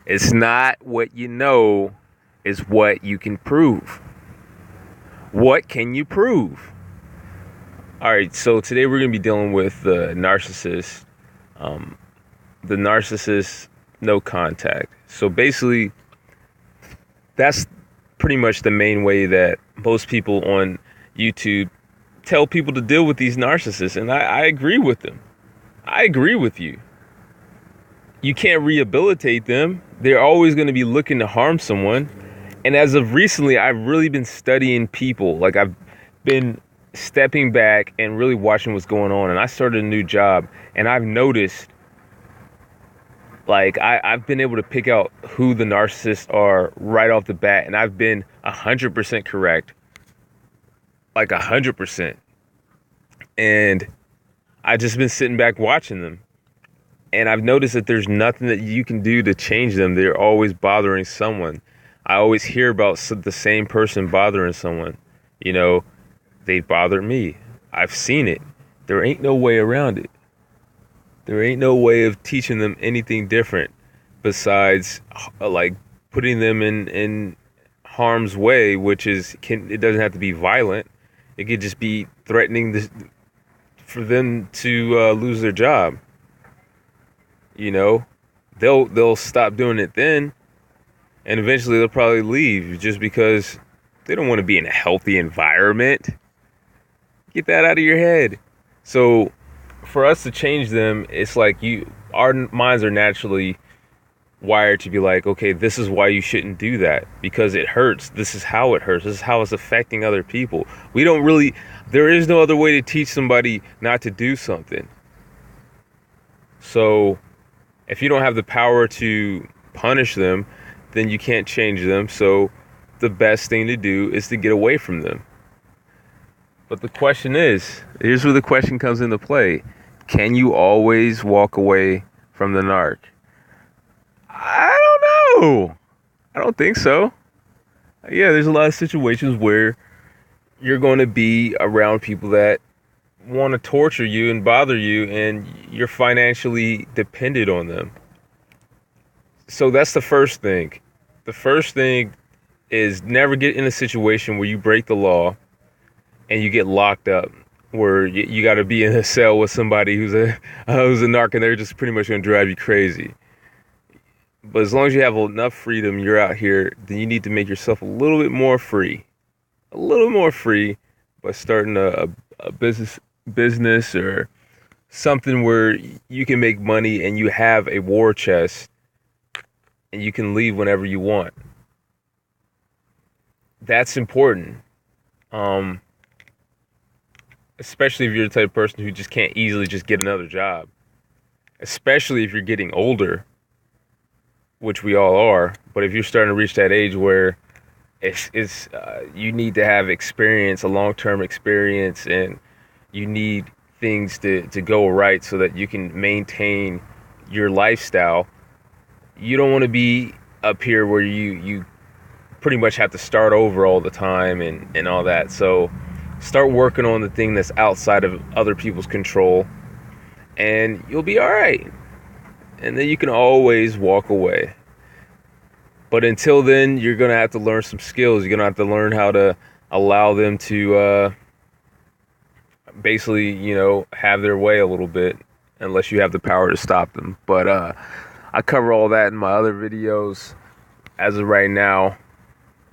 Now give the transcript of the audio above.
It's not what you know, it's what you can prove. What can you prove? All right, so today we're going to be dealing with the narcissist. The narcissist, no contact. So basically, that's pretty much the main way that most people on YouTube tell people to deal with these narcissists. And I agree with them. I agree with you. You can't rehabilitate them. They're always going to be looking to harm someone. And as of recently, I've really been studying people. Like, I've been stepping back and really watching what's going on. And I started a new job, and I've noticed, like, I've been able to pick out who the narcissists are right off the bat. And I've been 100% correct. Like 100%. And I've just been sitting back watching them. And I've noticed that there's nothing that you can do to change them. They're always bothering someone. I always hear about the same person bothering someone. You know, they bothered me. I've seen it. There ain't no way around it. There ain't no way of teaching them anything different besides like putting them in harm's way, which is, it doesn't have to be violent. It could just be threatening for them to lose their job. You know, they'll stop doing it then, and eventually they'll probably leave just because they don't want to be in a healthy environment. Get that out of your head. So for us to change them, it's like our minds are naturally wired to be like, okay, this is why you shouldn't do that, because it hurts. This is how it hurts. This is how it's affecting other people. There is no other way to teach somebody not to do something. So if you don't have the power to punish them, then you can't change them. So the best thing to do is to get away from them. But the question is, here's where the question comes into play. Can you always walk away from the narc? I don't know. I don't think so. Yeah, there's a lot of situations where you're going to be around people that want to torture you and bother you, and you're financially dependent on them. So that's the first thing. The first thing is never get in a situation where you break the law and you get locked up, where you got to be in a cell with somebody who's a narc, and they're just pretty much going to drive you crazy. But as long as you have enough freedom, you're out here, then you need to make yourself a little bit more free. A little more free by starting a business or something where you can make money and you have a war chest and you can leave whenever you want. That's important. Especially if you're the type of person who just can't easily just get another job. Especially if you're getting older, which we all are. But if you're starting to reach that age where you need to have experience, a long-term experience, and you need things to go right so that you can maintain your lifestyle. You don't want to be up here where you pretty much have to start over all the time and all that. So start working on the thing that's outside of other people's control, and you'll be all right. And then you can always walk away. But until then, you're going to have to learn some skills. You're going to have to learn how to allow them to basically, have their way a little bit, unless you have the power to stop them. But I cover all that in my other videos. As of right now,